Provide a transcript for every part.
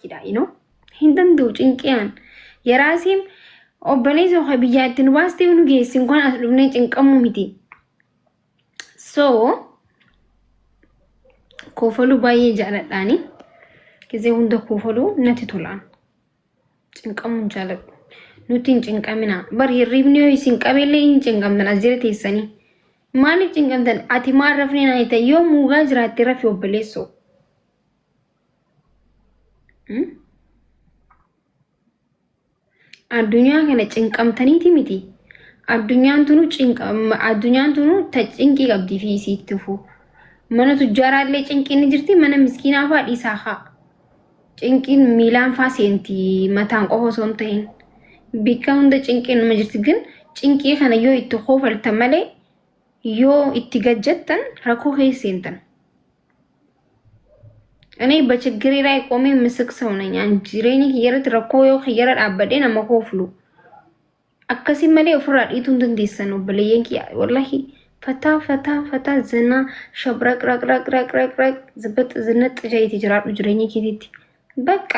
bakkiidha hin danda'u cinqiyaan yeraasiim obboleessa oxa biyyaatiin waastee nu geessin kun as dhufnee cinqamuu miti so kofalu baay'ee jaaladhaani gisee hunda kofalu natti tolaan cinqamuun jaaladhu nuti hin cinqamina bar hirribni yoo isin qabeellee hin cinqamtan as jira teessanii maaliif cinqamtan ati maal rafnee naa ta'e yoo muugaa jiraatte rafi obboleessoo addunyaa kana cinqamtaniiti miti addunyaan tunu ta cinqii qabdi fi isiitti fu mana tujjaaraallee cinqiin jirti mana miskiinaa faa dhiisaa haa cinqiin miilaan faa seenti mataan qofa osoo hin ta'in bikka hunda cinqiin nama jirti ግን cinqii kana yoo itti koofaltan malee yoo itti gajjattan rakkoo keessa seentan እኔ በችግሬ ላይ ቆሜ ምስክ ሰው ነኝ አንጅሬኒ ሂየረት ረኮ ዮ ሂየረ ዳበዴ ነመ ኮፍሉ አከሲ መሌ ፍራ ዲቱን እንደሰነው በለየንኪ ወላሂ ፈታ ዘና ሸብረቅ ረቅ ዝብጥ ዝነጥ ጃይቲ ጅራዱ ጅሬኒ ኪቲቲ በቃ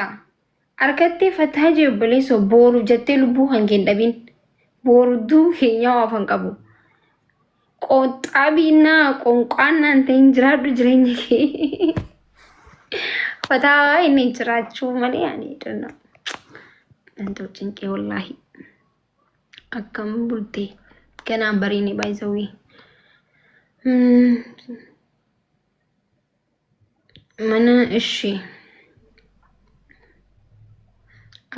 አርከቴ ፈታጀ በለሶ ቦሩ ጀቴ ልቡ ሃንጌን ደቢን ቦሩዱ ሄኛው አፈንቀቡ ቆጣቢና ቆንቋና እንተን ጅራዱ ጅሬኒ ፈታ እንንጭራችሁ ማለት ያኔ ደና እንተው ጭንቄ ወላሂ አከም ቡልቴ ገና በሪኒ ባይዘዊ ምን እሺ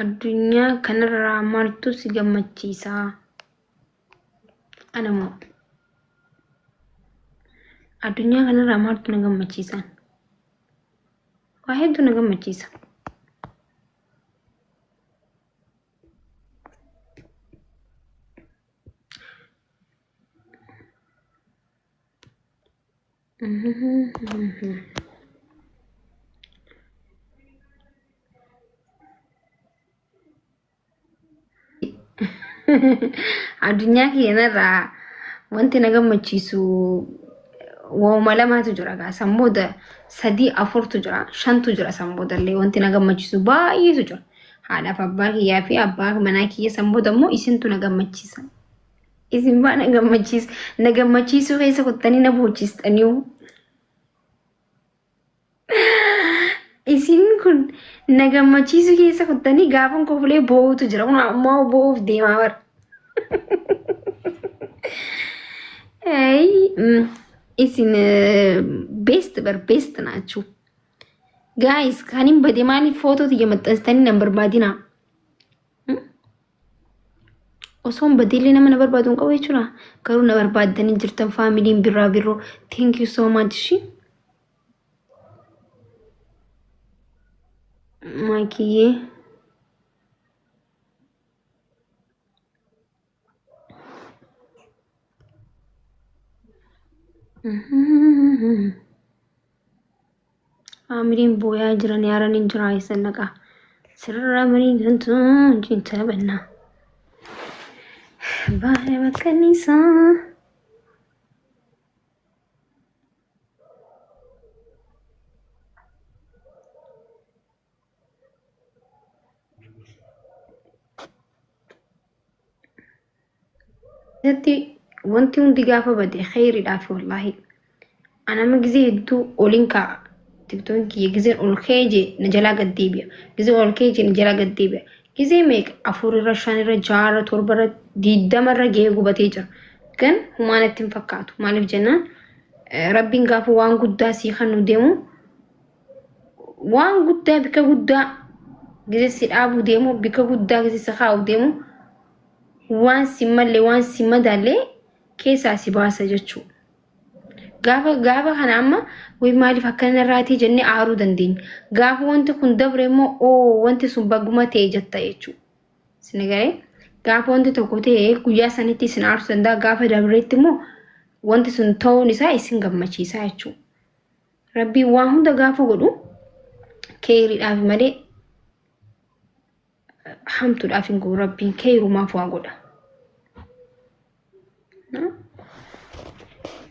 አዱኛ ከነራ ማርቱ ሲገመቺሳ አነሞ አዱኛ ከነራ ማርቱ ነገመቺሳ واحد نجم مجيسة الدنيا كينا را وانت نجم مجيسو وملما تجرا سمودا سدي أفور تجرا شن تجرا سمودا اللي وانت نجمتشيسو باي تجرا هذا فباك يا في أباك مناكي سمودا مو إسن تو نجمتشيسا إسن با نجمتشيسو كيسا كتاني نبوتشيس أنيو إسن كن نجمتشيسو كيسا كتاني غابن كوفلي بو تجرا ما بو في ديماور أي إسن بيست ناتشو guys كانين بدي مالي فوتو تيجي متستني نمبر بعدينا وصوم بديلي نما نمبر بعدون قوي شلا كارو نمبر بعدين جرتم فاميلين برا thank you so much شي ماكي አምሪን ቦያ ጅራን ያራን ጅራ ይሰነቃ ስራ ምሪን እንቱ እንተበና ባለ መከኒሳ wanti hundi gaafa bade khayriidhaaf wallahi anama gisee hedduu olinka tiktoki giseen ol keeje na jalaa gaddeebi'a gisee ol keeje na jalaa gaddeebi'a gisee meeqa afurirra shanirra jaarra torbarra diiddamarra gahee gubatee jira gan humaanatti hin fakkaatu maaliif jennaan rabbiin gaafa waan guddaa sii kan nu deemu waan guddaa bika guddaa gisee si dhaabuu deemu bika guddaa gisee si kaa'u deemu waan si malee waan si madaalee keessaa si baasa jechuudha. Gaafa kana amma way maaliif akkana irraatii jennee aaruu dandeenya. Gaafa wanti kun dabre immoo wanti sun baguma ta'e jetta jechuudha. Isin garee gaafa wanti tokko ta'e guyyaa sanitti isin aarsuu danda'a gaafa dabreetti immoo wanti sun ta'uun isaa isin gammachiisa jechuudha. Rabbiin waan hunda gaafa godhu keeriidhaaf malee hamtuudhaaf hin godhu rabbiin keerumaaf waa godha.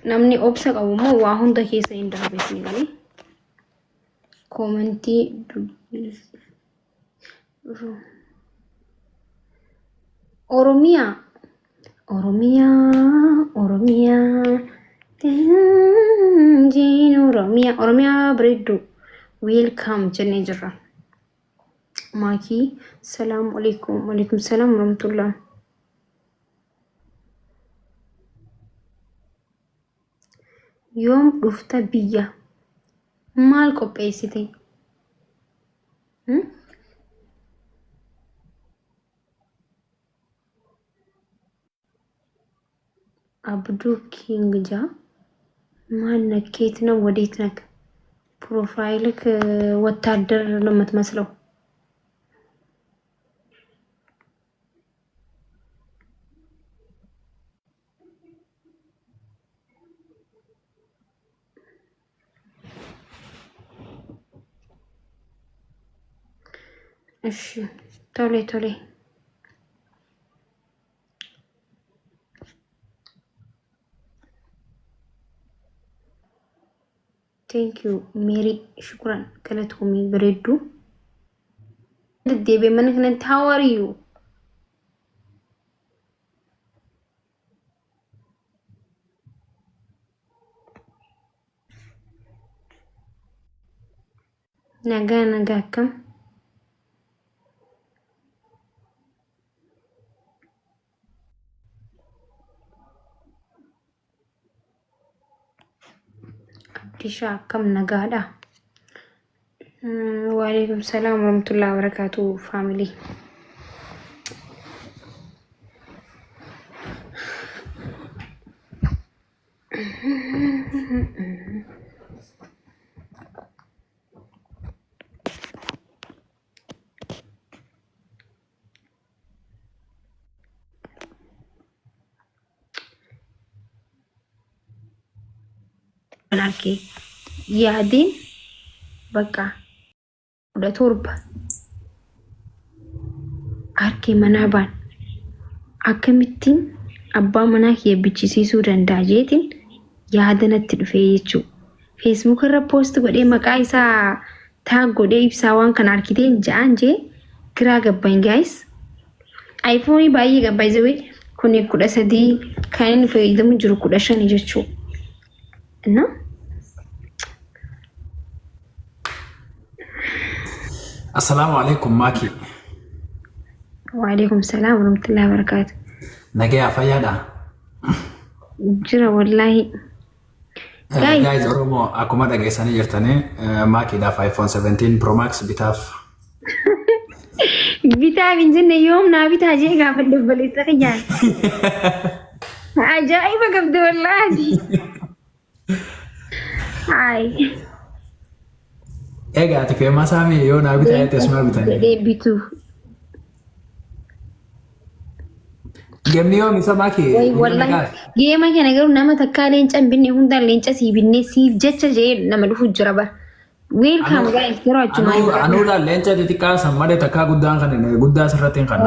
namni obsa qabu moo waa hunda keessa hin darbeesni gani komentii Oromia. Oromia. Oromia. Jin Oromia. Oromia Bredu. Welcome jenne jirra. Maki. Salam alaikum. Alaikum salam warahmatullah. Yom dhufta biyya. Maal qopheessite? Abdu King ja. ማን ነኬት ነው? ወዴት ነክ? ፕሮፋይልክ ወታደር ነው የምትመስለው። እሺ ቶሎ ቶሎ Thank you, Mary. Shukran. Kalatumi Bredu. Debe management, how are you? Naga kam. Tisha kam nagada. Wa alaikum salam warahmatullahi wabarakatuh family. Anarki yaadin bakka udah turba arke manabaan akkamittiin abbaa manaa kee bichisiisuu danda'a jeetiin yaadanatti dhufee jechuu Facebook irra post godhee maqaa isaa taag godhee ibsaa waan kan arkiteen ja'an jee kiraa gabban guys iPhone baay'ee gabbay zewe kun 13 kan inni fayyadamu jiru 15 jechuu እና Assalamu alaikum Maki. Wa alaikum salam warahmatullahi wabarakatuh. Nagaya fayyada. Jira wallahi. Guys, Oromo akkuma dhageessanii jirtanii Makiidhaaf iPhone 17 Pro Max bitaaf. Bitaaf hin jenne yoom naa bitaa jee gaafa dabbaleessa xiyyaan. Ajaa'iba qabdi wallahi. Hai. Ega ati feema saami yoo naa bitaa jettee suma bitanii. Bitu. Gemni yoo misa Maki. Wallahi geema kana garuu nama takkaa leencaan binne hundaan leenca sii binne siif jecha jee nama dhufu jira bara. Welcome guys yeroo achuma. Anuudha leenca xixiqqaa sammade takkaa guddaan kan guddaa sirratti hin kan.